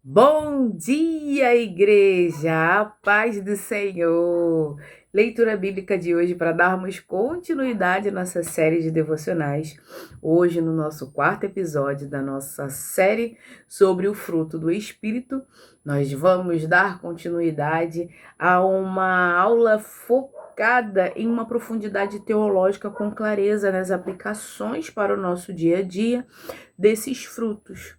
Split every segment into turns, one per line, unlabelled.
Bom dia, igreja! A paz do Senhor! Leitura bíblica de hoje para darmos continuidade à nossa série de devocionais. Hoje, no nosso quarto episódio da nossa série sobre o fruto do Espírito, nós vamos dar continuidade a uma aula focada em uma profundidade teológica com clareza nas aplicações para o nosso dia a dia desses frutos.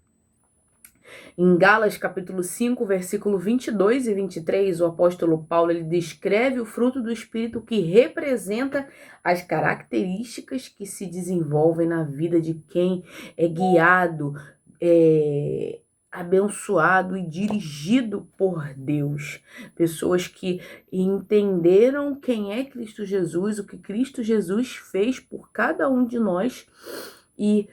Em Gálatas capítulo 5, versículo 22 e 23, o apóstolo Paulo ele descreve o fruto do Espírito que representa as características que se desenvolvem na vida de quem é guiado, abençoado e dirigido por Deus. Pessoas que entenderam quem é Cristo Jesus, o que Cristo Jesus fez por cada um de nós e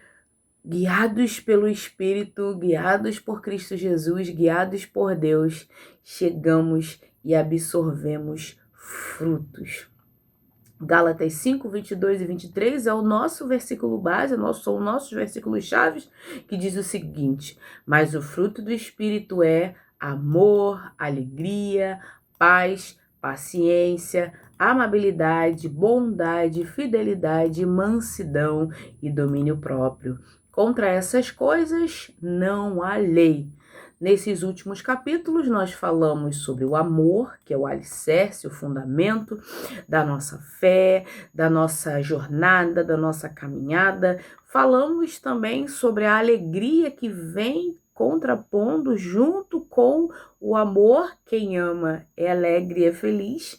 guiados pelo Espírito, guiados por Cristo Jesus, guiados por Deus, chegamos e absorvemos frutos. Gálatas 5, 22 e 23 é o nosso versículo base, são nossos versículos chaves, que diz o seguinte: mas o fruto do Espírito é amor, alegria, paz, paciência, amabilidade, bondade, fidelidade, mansidão e domínio próprio. Contra essas coisas não há lei. Nesses últimos capítulos, nós falamos sobre o amor, que é o alicerce, o fundamento da nossa fé, da nossa jornada, da nossa caminhada. Falamos também sobre a alegria que vem contrapondo junto com o amor. Quem ama é alegre e é feliz.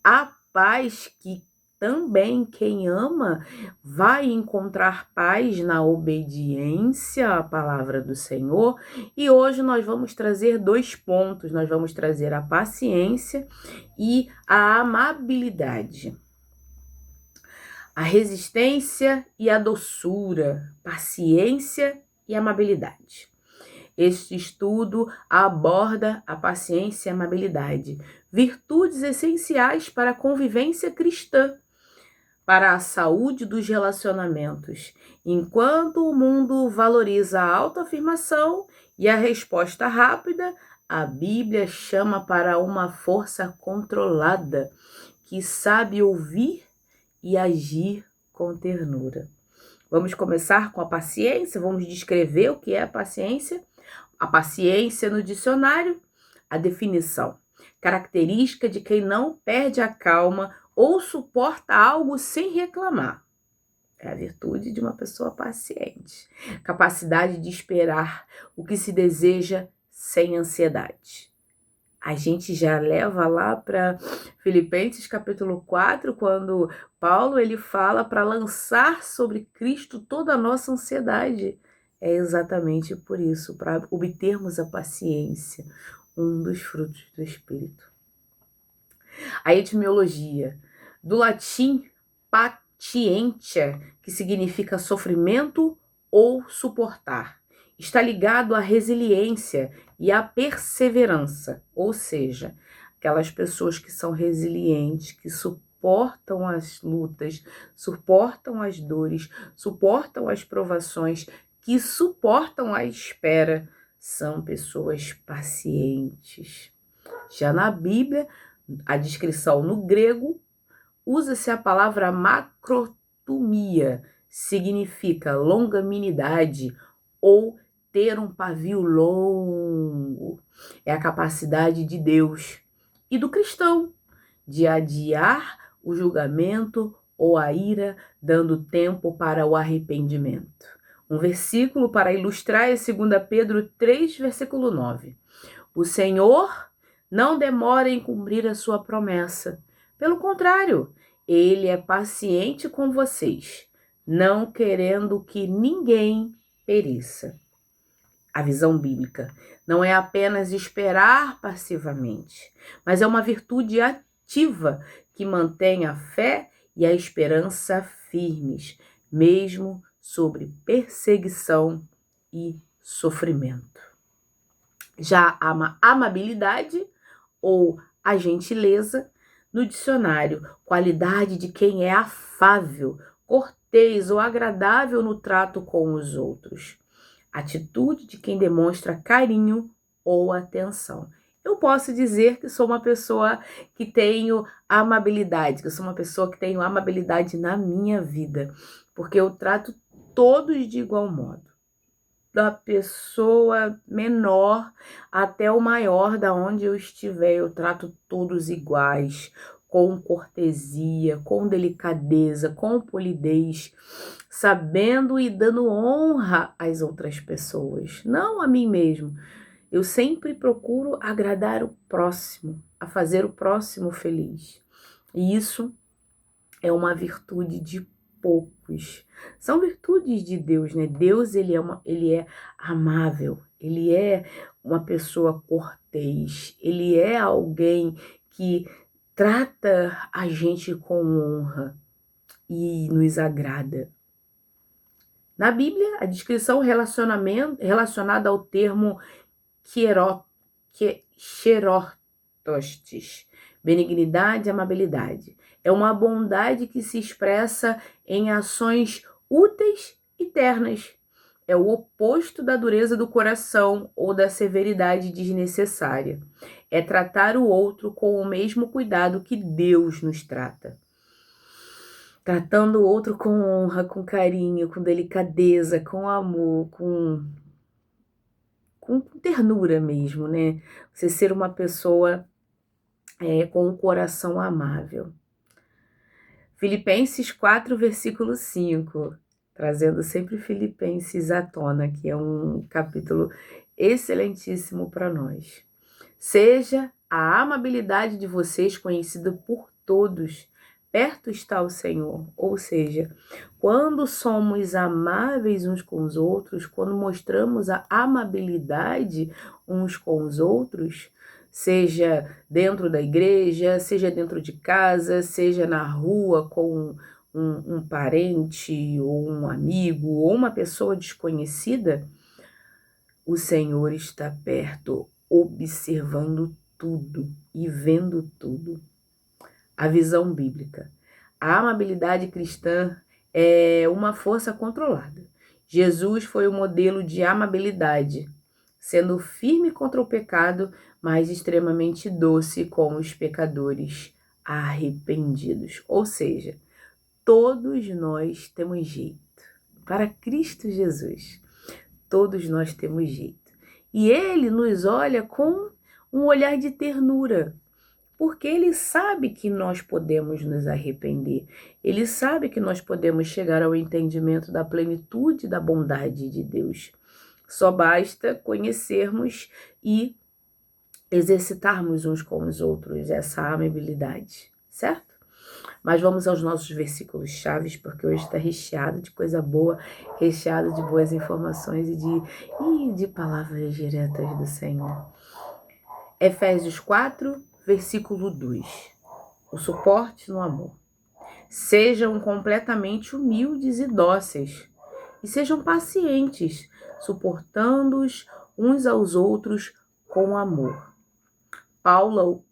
A paz que também quem ama vai encontrar paz na obediência à palavra do Senhor. E hoje nós vamos trazer 2 pontos. Nós vamos trazer a paciência e a amabilidade. A resistência e a doçura, paciência e amabilidade. Este estudo aborda a paciência e a amabilidade, virtudes essenciais para a convivência cristã, para a saúde dos relacionamentos, enquanto o mundo valoriza a autoafirmação e a resposta rápida, a Bíblia chama para uma força controlada, que sabe ouvir e agir com ternura. Vamos começar com a paciência, vamos descrever o que é a paciência. A paciência no dicionário, a definição: característica de quem não perde a calma ou suporta algo sem reclamar. É a virtude de uma pessoa paciente. Capacidade de esperar o que se deseja sem ansiedade. A gente já leva lá para Filipenses capítulo 4, quando Paulo ele fala para lançar sobre Cristo toda a nossa ansiedade. É exatamente por isso, para obtermos a paciência, um dos frutos do Espírito. A etimologia do latim patientia, que significa sofrimento ou suportar, está ligado à resiliência e à perseverança, ou seja, aquelas pessoas que são resilientes, que suportam as lutas, suportam as dores, suportam as provações, que suportam a espera, são pessoas pacientes. Já na Bíblia, a descrição no grego, usa-se a palavra macrotumia, significa longanimidade ou ter um pavio longo. É a capacidade de Deus e do cristão de adiar o julgamento ou a ira, dando tempo para o arrependimento. Um versículo para ilustrar é 2 Pedro 3, versículo 9. O Senhor não demora em cumprir a sua promessa. Pelo contrário, ele é paciente com vocês, não querendo que ninguém pereça. A visão bíblica não é apenas esperar passivamente, mas é uma virtude ativa que mantém a fé e a esperança firmes, mesmo sobre perseguição e sofrimento. Já a amabilidade ou a gentileza, no dicionário, qualidade de quem é afável, cortês ou agradável no trato com os outros. Atitude de quem demonstra carinho ou atenção. Eu posso dizer que sou uma pessoa que tenho amabilidade, que eu sou uma pessoa que tenho amabilidade na minha vida, porque eu trato todos de igual modo, da pessoa menor até o maior, da onde eu estiver, eu trato todos iguais, com cortesia, com delicadeza, com polidez, sabendo e dando honra às outras pessoas, não a mim mesmo. Eu sempre procuro agradar o próximo, a fazer o próximo feliz. E isso é uma virtude de poucos. São virtudes de Deus, né? Deus, ele é amável, ele é uma pessoa cortês, ele é alguém que trata a gente com honra e nos agrada. Na Bíblia, a descrição relacionada ao termo xerotostes, benignidade e amabilidade. É uma bondade que se expressa em ações úteis e ternas. É o oposto da dureza do coração ou da severidade desnecessária. É tratar o outro com o mesmo cuidado que Deus nos trata. Tratando o outro com honra, com carinho, com delicadeza, com amor, com ternura mesmo, né? Você ser uma pessoa com um coração amável. Filipenses 4, versículo 5, trazendo sempre Filipenses à tona, que é um capítulo excelentíssimo para nós. Seja a amabilidade de vocês conhecida por todos, perto está o Senhor. Ou seja, quando somos amáveis uns com os outros, quando mostramos a amabilidade uns com os outros, seja dentro da igreja, seja dentro de casa, seja na rua com um parente, ou um amigo, ou uma pessoa desconhecida, o Senhor está perto, observando tudo e vendo tudo. A visão bíblica. A amabilidade cristã é uma força controlada. Jesus foi o modelo de amabilidade, sendo firme contra o pecado, mas extremamente doce com os pecadores arrependidos. Ou seja, todos nós temos jeito. Para Cristo Jesus, todos nós temos jeito. E Ele nos olha com um olhar de ternura, porque Ele sabe que nós podemos nos arrepender. Ele sabe que nós podemos chegar ao entendimento da plenitude da bondade de Deus. Só basta conhecermos e exercitarmos uns com os outros essa amabilidade, certo? Mas vamos aos nossos versículos chaves, porque hoje está recheado de coisa boa, recheado de boas informações e de palavras diretas do Senhor. Efésios 4, versículo 2. O suporte no amor. Sejam completamente humildes e dóceis, e sejam pacientes, suportando-os uns aos outros com amor. Paulo,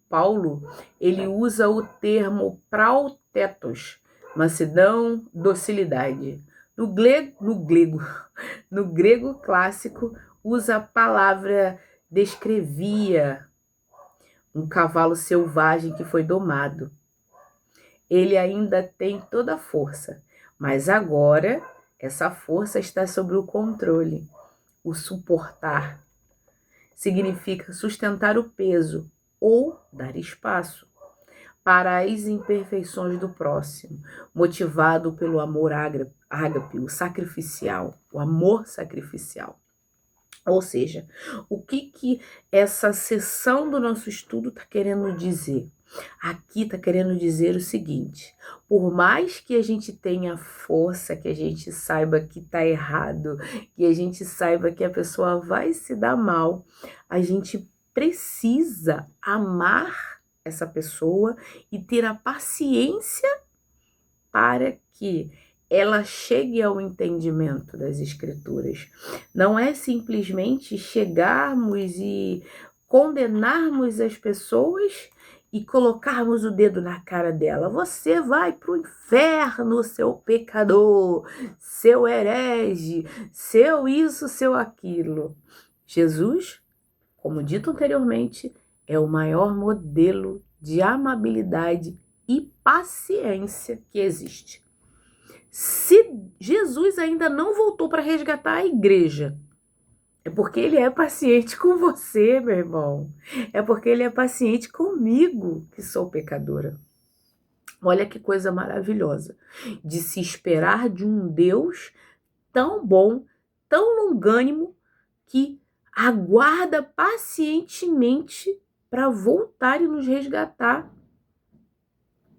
ele usa o termo praotetos, mansidão, docilidade. No grego clássico, usa a palavra descrevia um cavalo selvagem que foi domado. Ele ainda tem toda a força, mas agora essa força está sob o controle. O suportar significa sustentar o peso ou dar espaço para as imperfeições do próximo, motivado pelo amor ágape, o sacrificial, o amor sacrificial. Ou seja, o que essa sessão do nosso estudo está querendo dizer? Aqui está querendo dizer o seguinte: por mais que a gente tenha força, que a gente saiba que está errado, que a gente saiba que a pessoa vai se dar mal, a gente precisa amar essa pessoa e ter a paciência para que ela chegue ao entendimento das Escrituras. Não é simplesmente chegarmos e condenarmos as pessoas e colocarmos o dedo na cara dela. Você vai para o inferno, seu pecador, seu herege, seu isso, seu aquilo. Jesus como dito anteriormente, é o maior modelo de amabilidade e paciência que existe. Se Jesus ainda não voltou para resgatar a igreja, é porque ele é paciente com você, meu irmão. É porque ele é paciente comigo, que sou pecadora. Olha que coisa maravilhosa de se esperar de um Deus tão bom, tão longânimo, que aguarda pacientemente para voltar e nos resgatar.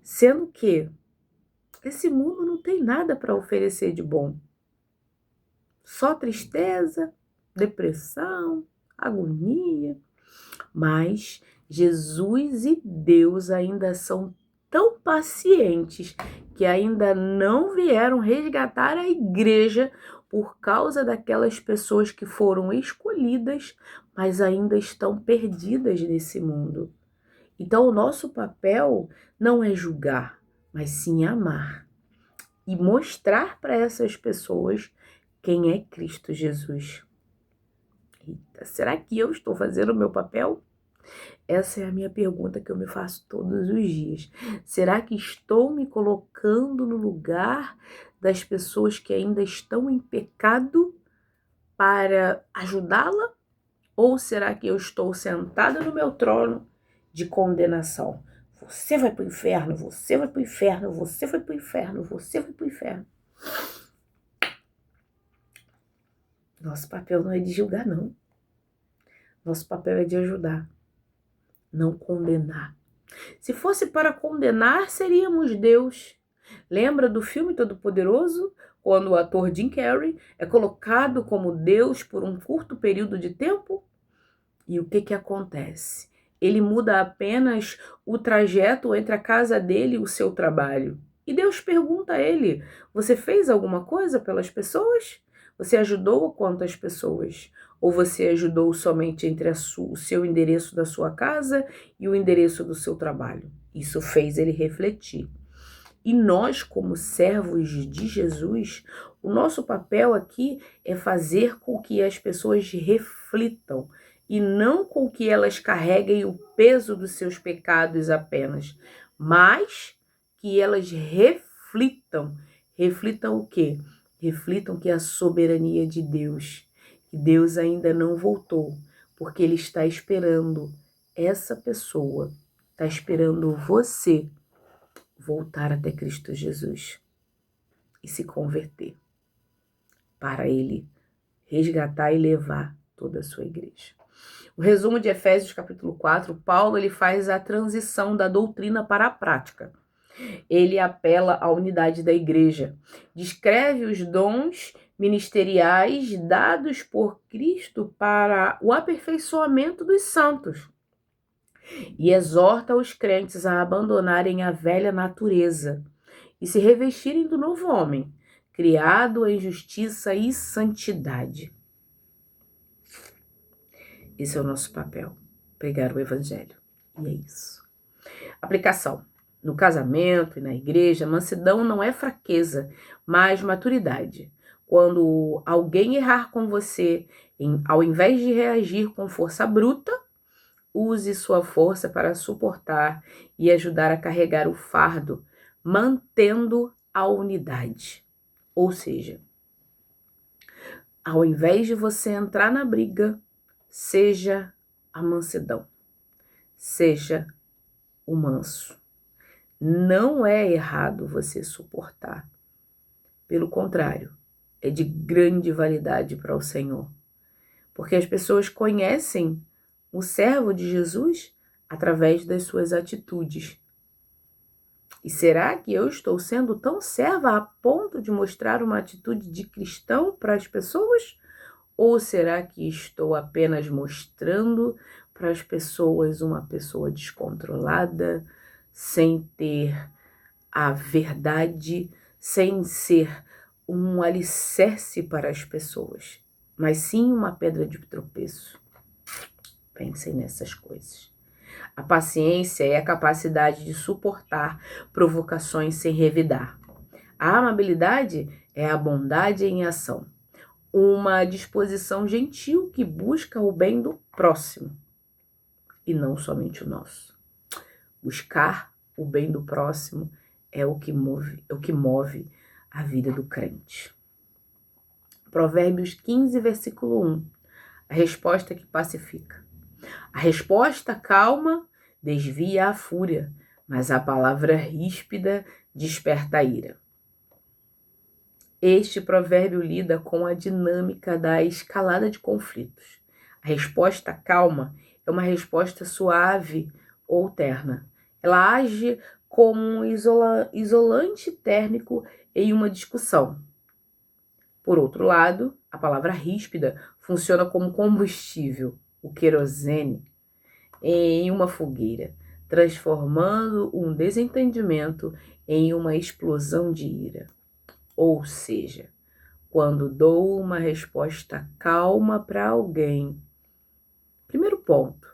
Sendo que esse mundo não tem nada para oferecer de bom. Só tristeza, depressão, agonia. Mas Jesus e Deus ainda são tão pacientes que ainda não vieram resgatar a igreja por causa daquelas pessoas que foram escolhidas, mas ainda estão perdidas nesse mundo. Então, o nosso papel não é julgar, mas sim amar e mostrar para essas pessoas quem é Cristo Jesus. Eita, será que eu estou fazendo o meu papel? Essa é a minha pergunta que eu me faço todos os dias. Será que estou me colocando no lugar das pessoas que ainda estão em pecado para ajudá-la? Ou será que eu estou sentada no meu trono de condenação? Você vai para o inferno, você vai para o inferno, você vai para o inferno, você vai para o inferno. Nosso papel não é de julgar, não. Nosso papel é de ajudar, não condenar. Se fosse para condenar, seríamos Deus. Lembra do filme Todo-Poderoso? Quando o ator Jim Carrey é colocado como Deus por um curto período de tempo? E o que acontece? Ele muda apenas o trajeto entre a casa dele e o seu trabalho. E Deus pergunta a ele: você fez alguma coisa pelas pessoas? Você ajudou quantas pessoas? Ou você ajudou somente entre o seu endereço da sua casa e o endereço do seu trabalho? Isso fez ele refletir. E nós, como servos de Jesus, o nosso papel aqui é fazer com que as pessoas reflitam e não com que elas carreguem o peso dos seus pecados apenas, mas que elas reflitam. Reflitam o quê? Reflitam que a soberania de Deus, que Deus ainda não voltou, porque Ele está esperando essa pessoa, está esperando você voltar até Cristo Jesus e se converter, para Ele resgatar e levar toda a sua igreja. O resumo de Efésios capítulo 4, Paulo ele faz a transição da doutrina para a prática. Ele apela à unidade da igreja, descreve os dons ministeriais dados por Cristo para o aperfeiçoamento dos santos e exorta os crentes a abandonarem a velha natureza e se revestirem do novo homem, criado em justiça e santidade. Esse é o nosso papel, pregar o evangelho. E é isso. Aplicação. No casamento e na igreja, mansidão não é fraqueza, mas maturidade. Quando alguém errar com você, ao invés de reagir com força bruta, use sua força para suportar e ajudar a carregar o fardo, mantendo a unidade. Ou seja, ao invés de você entrar na briga, seja a mansidão, seja o manso. Não é errado você suportar. Pelo contrário, é de grande validade para o Senhor. Porque as pessoas conhecem o servo de Jesus através das suas atitudes. E será que eu estou sendo tão serva a ponto de mostrar uma atitude de cristão para as pessoas? Ou será que estou apenas mostrando para as pessoas uma pessoa descontrolada, sem ter a verdade, sem ser um alicerce para as pessoas, mas sim uma pedra de tropeço? Pensem nessas coisas. A paciência é a capacidade de suportar provocações sem revidar. A amabilidade é a bondade em ação. uma disposição gentil que busca o bem do próximo e não somente o nosso. Buscar o bem do próximo é o que move a vida do crente. Provérbios 15, versículo 1. A resposta que pacifica. A resposta calma desvia a fúria, mas a palavra ríspida desperta a ira. Este provérbio lida com a dinâmica da escalada de conflitos. A resposta calma é uma resposta suave ou terna. Ela age como um isolante térmico em uma discussão. Por outro lado, a palavra ríspida funciona como combustível, o querosene, em uma fogueira, transformando um desentendimento em uma explosão de ira. Ou seja, quando dou uma resposta calma para alguém. Primeiro ponto,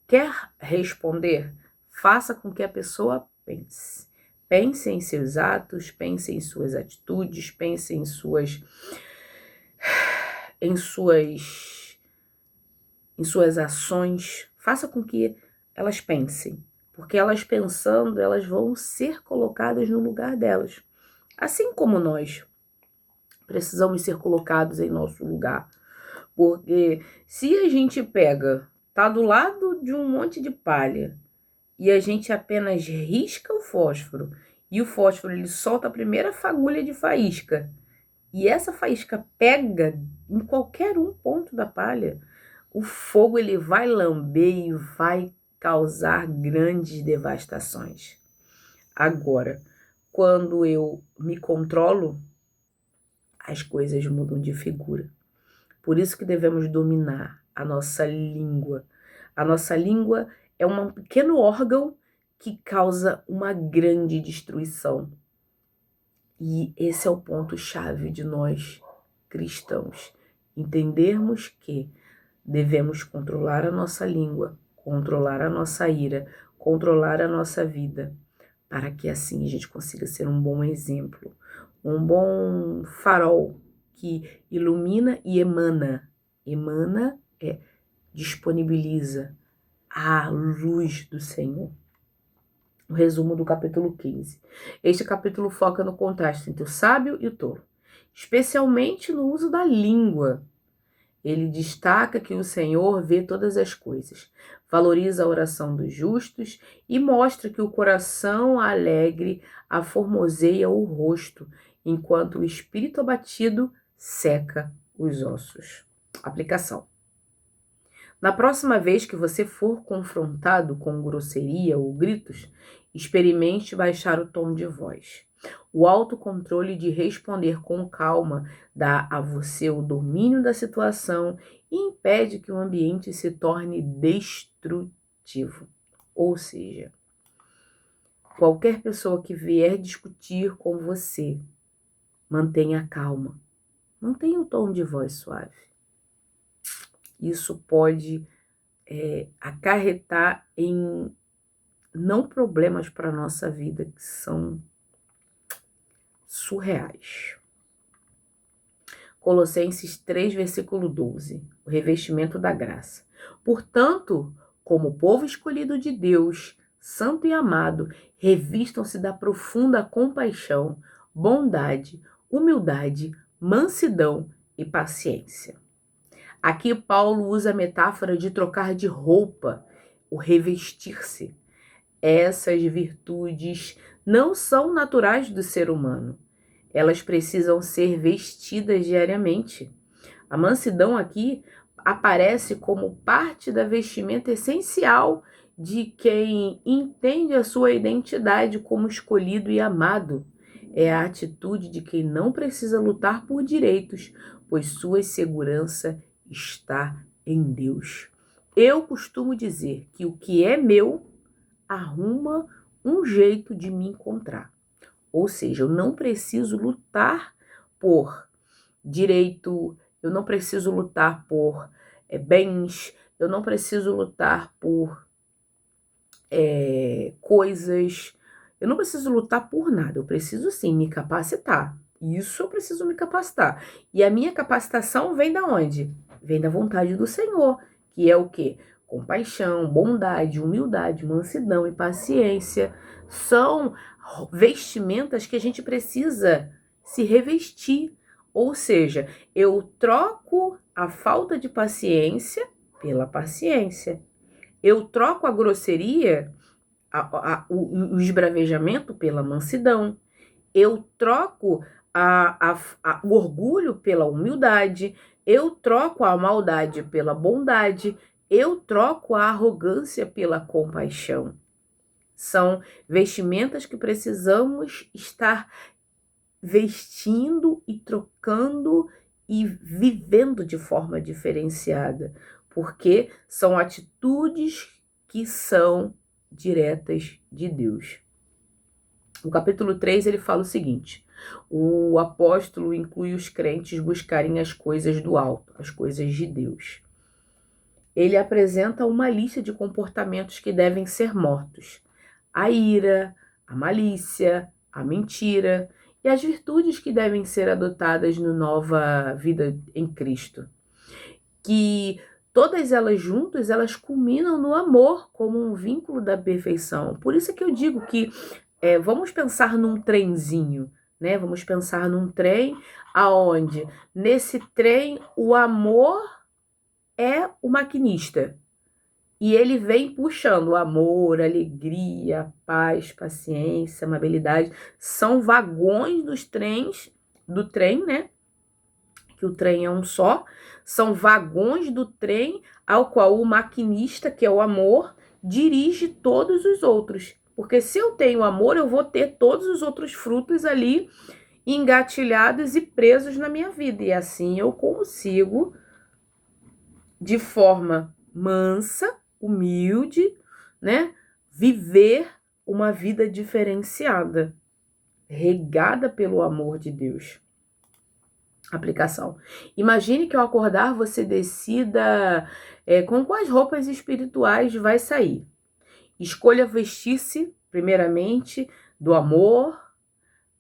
quer responder? Faça com que a pessoa pense. Pense em seus atos, pense em suas atitudes, pense em suas ações. Faça com que elas pensem, porque elas pensando, elas vão ser colocadas no lugar delas. Assim como nós precisamos ser colocados em nosso lugar. Porque se a gente tá do lado de um monte de palha e a gente apenas risca o fósforo e o fósforo ele solta a primeira fagulha de faísca e essa faísca pega em qualquer um ponto da palha, o fogo ele vai lamber e vai causar grandes devastações. Agora, quando eu me controlo, as coisas mudam de figura. Por isso que devemos dominar a nossa língua. A nossa língua é um pequeno órgão que causa uma grande destruição. E esse é o ponto-chave de nós, cristãos. Entendermos que devemos controlar a nossa língua, controlar a nossa ira, controlar a nossa vida, para que assim a gente consiga ser um bom exemplo, um bom farol que ilumina e emana. Emana disponibiliza a luz do Senhor. O resumo do capítulo 15. Este capítulo foca no contraste entre o sábio e o tolo, especialmente no uso da língua. Ele destaca que o Senhor vê todas as coisas, valoriza a oração dos justos e mostra que o coração alegre aformoseia o rosto, enquanto o espírito abatido seca os ossos. Aplicação. Na próxima vez que você for confrontado com grosseria ou gritos, experimente baixar o tom de voz. O autocontrole de responder com calma dá a você o domínio da situação e impede que o ambiente se torne destrutivo. Ou seja, qualquer pessoa que vier discutir com você, mantenha calma. Mantenha o tom de voz suave. Isso pode acarretar em não problemas para a nossa vida que são surreais. Colossenses 3, versículo 12, o revestimento da graça. Portanto, como povo escolhido de Deus, santo e amado, revistam-se da profunda compaixão, bondade, humildade, mansidão e paciência. Aqui Paulo usa a metáfora de trocar de roupa, o revestir-se. Essas virtudes não são naturais do ser humano. Elas precisam ser vestidas diariamente. A mansidão aqui aparece como parte da vestimenta essencial de quem entende a sua identidade como escolhido e amado. É a atitude de quem não precisa lutar por direitos, pois sua segurança está em Deus. Eu costumo dizer que o que é meu arruma um jeito de me encontrar. Ou seja, eu não preciso lutar por direito, eu não preciso lutar por bens, eu não preciso lutar por coisas, eu não preciso lutar por nada, eu preciso sim me capacitar. Isso eu preciso me capacitar. E a minha capacitação vem da onde? Vem da vontade do Senhor, que é o quê? Compaixão, bondade, humildade, mansidão e paciência. São vestimentas que a gente precisa se revestir. Ou seja, eu troco a falta de paciência pela paciência. Eu troco a grosseria, o esbravejamento pela mansidão. Eu troco o orgulho pela humildade. Eu troco a maldade pela bondade. Eu troco a arrogância pela compaixão. São vestimentas que precisamos estar vestindo e trocando e vivendo de forma diferenciada, porque são atitudes que são diretas de Deus. No capítulo 3 ele fala o seguinte: o apóstolo inclui os crentes buscarem as coisas do alto, as coisas de Deus. Ele apresenta uma lista de comportamentos que devem ser mortos: a ira, a malícia, a mentira e as virtudes que devem ser adotadas no nova vida em Cristo. Que todas elas juntas, elas culminam no amor como um vínculo da perfeição. Por isso é que eu digo que vamos pensar num trenzinho, né? Vamos pensar num trem aonde nesse trem o amor é o maquinista. E ele vem puxando o amor, alegria, paz, paciência, amabilidade. São vagões do trem, né? Que o trem é um só. São vagões do trem ao qual o maquinista, que é o amor, dirige todos os outros. Porque se eu tenho amor, eu vou ter todos os outros frutos ali engatilhados e presos na minha vida. E assim eu consigo, de forma mansa, humilde, né, viver uma vida diferenciada, regada pelo amor de Deus. Aplicação. Imagine que ao acordar você decida com quais roupas espirituais vai sair. Escolha vestir-se, primeiramente, do amor,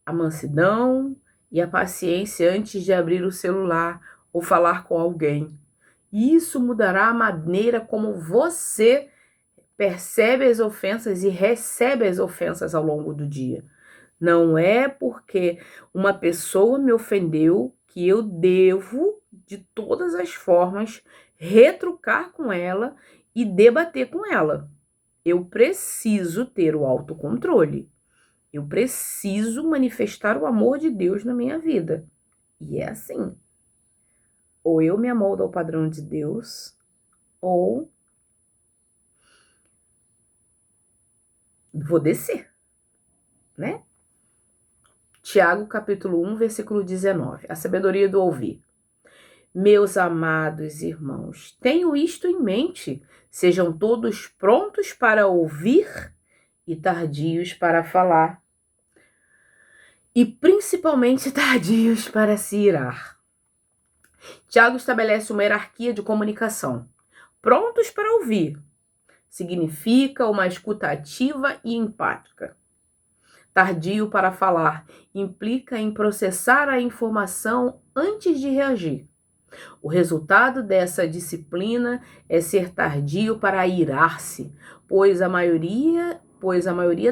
a mansidão e a paciência antes de abrir o celular ou falar com alguém. Isso mudará a maneira como você percebe as ofensas e recebe as ofensas ao longo do dia. Não é porque uma pessoa me ofendeu que eu devo, de todas as formas, retrucar com ela e debater com ela. Eu preciso ter o autocontrole. Eu preciso manifestar o amor de Deus na minha vida. E é assim. Ou eu me amoldo ao padrão de Deus, ou vou descer, né? Tiago, capítulo 1, versículo 19. A sabedoria do ouvir. Meus amados irmãos, tenham isto em mente. Sejam todos prontos para ouvir e tardios para falar. E principalmente tardios para se irar. Tiago estabelece uma hierarquia de comunicação. Prontos para ouvir significa uma escuta ativa e empática. Tardio para falar implica em processar a informação antes de reagir. O resultado dessa disciplina é ser tardio para irar-se, pois a maioria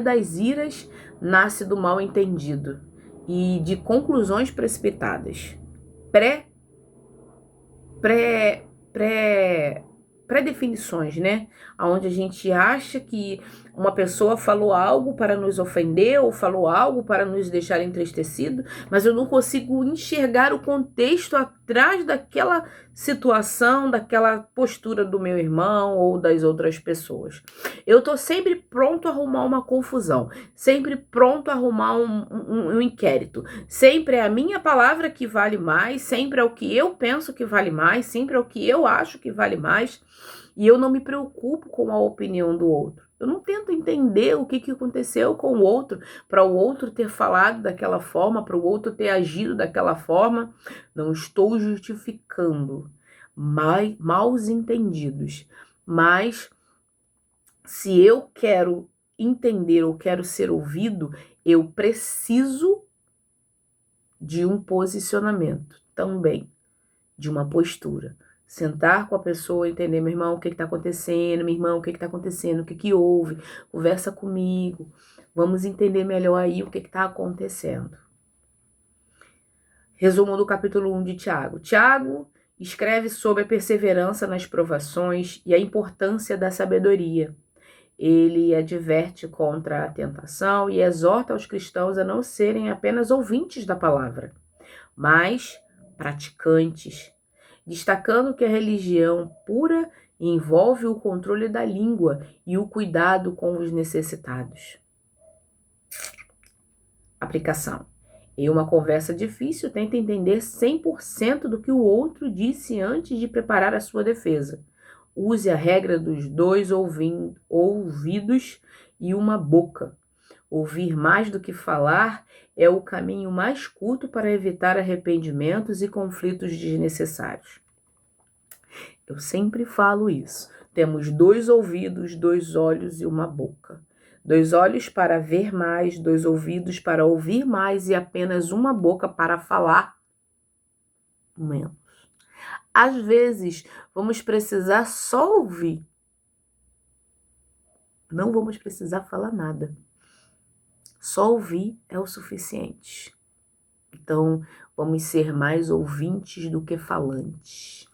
das iras nasce do mal entendido e de conclusões precipitadas. Pré-definições, né? Onde a gente acha que uma pessoa falou algo para nos ofender ou falou algo para nos deixar entristecido, mas eu não consigo enxergar o contexto atrás daquela situação, daquela postura do meu irmão ou das outras pessoas. Eu tô sempre pronto a arrumar uma confusão, sempre pronto a arrumar um inquérito. Sempre é a minha palavra que vale mais, sempre é o que eu penso que vale mais, sempre é o que eu acho que vale mais. E eu não me preocupo com a opinião do outro. Eu não tento entender o que aconteceu com o outro, para o outro ter falado daquela forma, para o outro ter agido daquela forma. Não estou justificando maus entendidos. Mas se eu quero entender ou quero ser ouvido, eu preciso de um posicionamento, também de uma postura. Sentar com a pessoa, entender, meu irmão, o que está acontecendo, meu irmão, o que está acontecendo, o que houve, conversa comigo, vamos entender melhor aí o que está acontecendo. Resumo do capítulo 1 de Tiago. Tiago escreve sobre a perseverança nas provações e a importância da sabedoria. Ele adverte contra a tentação e exorta os cristãos a não serem apenas ouvintes da palavra, mas praticantes, destacando que a religião pura envolve o controle da língua e o cuidado com os necessitados. Aplicação. Em uma conversa difícil, tenta entender 100% do que o outro disse antes de preparar a sua defesa. Use a regra dos 2 ouvidos e uma boca. Ouvir mais do que falar é o caminho mais curto para evitar arrependimentos e conflitos desnecessários. Eu sempre falo isso. Temos 2 ouvidos, 2 olhos e uma boca. 2 olhos para ver mais, 2 ouvidos para ouvir mais e apenas uma boca para falar menos. Às vezes, vamos precisar só ouvir. Não vamos precisar falar nada. Só ouvir é o suficiente. Então, vamos ser mais ouvintes do que falantes.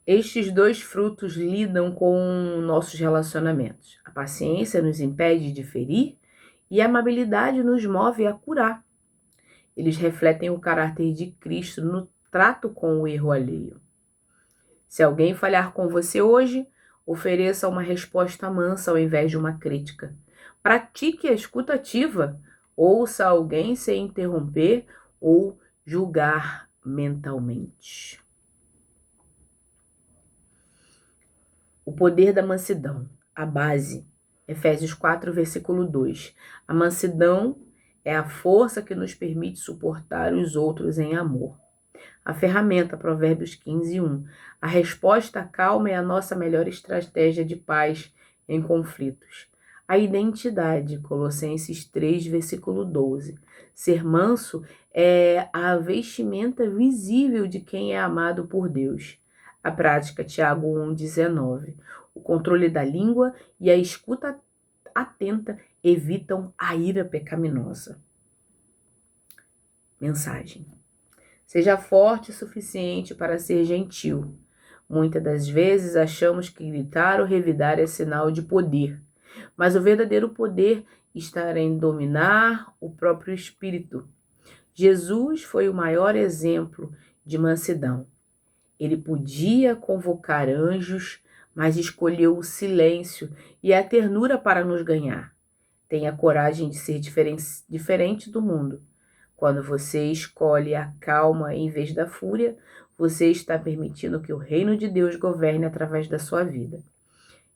Estes 2 frutos lidam com nossos relacionamentos. A paciência nos impede de ferir e a amabilidade nos move a curar. Eles refletem o caráter de Cristo no trato com o erro alheio. Se alguém falhar com você hoje, ofereça uma resposta mansa ao invés de uma crítica. Pratique a escuta ativa. Ouça alguém sem interromper ou julgar mentalmente. O poder da mansidão, a base. Efésios 4, versículo 2. A mansidão é a força que nos permite suportar os outros em amor. A ferramenta, Provérbios 15, 1. A resposta calma é a nossa melhor estratégia de paz em conflitos. A identidade, Colossenses 3, versículo 12. Ser manso é a vestimenta visível de quem é amado por Deus. A prática, Tiago 1, 19. O controle da língua e a escuta atenta evitam a ira pecaminosa. Mensagem. Seja forte o suficiente para ser gentil. Muitas das vezes achamos que gritar ou revidar é sinal de poder, mas o verdadeiro poder está em dominar o próprio espírito. Jesus foi o maior exemplo de mansidão. Ele podia convocar anjos, mas escolheu o silêncio e a ternura para nos ganhar. Tenha coragem de ser diferente do mundo. Quando você escolhe a calma em vez da fúria, você está permitindo que o reino de Deus governe através da sua vida.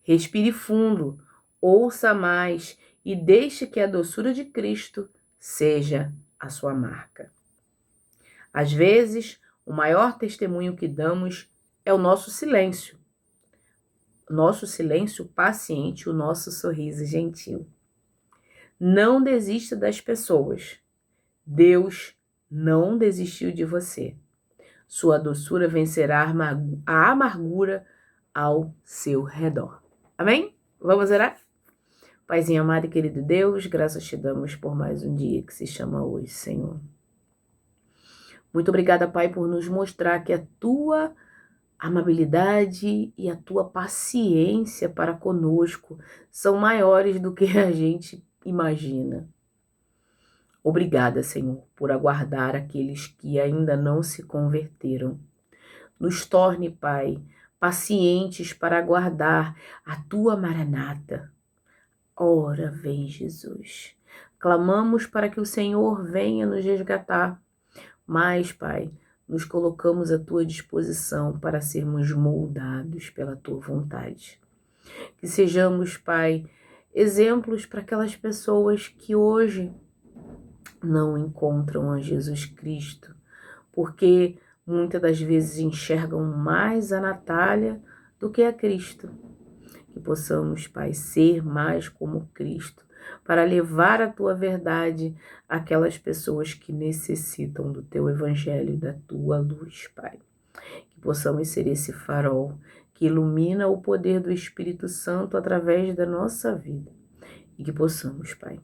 Respire fundo, ouça mais e deixe que a doçura de Cristo seja a sua marca. Às vezes, o maior testemunho que damos é o nosso silêncio. Nosso silêncio paciente, o nosso sorriso gentil. Não desista das pessoas. Deus não desistiu de você. Sua doçura vencerá a amargura ao seu redor. Amém? Vamos orar? Paizinho amado e querido Deus, graças te damos por mais um dia que se chama hoje, Senhor. Muito obrigada, Pai, por nos mostrar que a tua amabilidade e a tua paciência para conosco são maiores do que a gente imagina. Obrigada, Senhor, por aguardar aqueles que ainda não se converteram. Nos torne, Pai, pacientes para aguardar a tua maranata. Ora, vem, Jesus. Clamamos para que o Senhor venha nos resgatar. Mas, Pai, nos colocamos à tua disposição para sermos moldados pela tua vontade. Que sejamos, Pai, exemplos para aquelas pessoas que hoje não encontram a Jesus Cristo, porque muitas das vezes enxergam mais a Natália do que a Cristo. Que possamos, Pai, ser mais como Cristo, para levar a tua verdade àquelas pessoas que necessitam do teu evangelho e da tua luz, Pai. Que possamos ser esse farol que ilumina o poder do Espírito Santo através da nossa vida. E que possamos, Pai,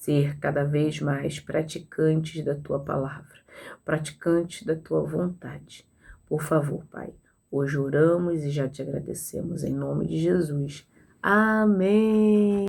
ser cada vez mais praticantes da tua palavra, praticantes da tua vontade. Por favor, Pai, hoje oramos e já te agradecemos em nome de Jesus. Amém.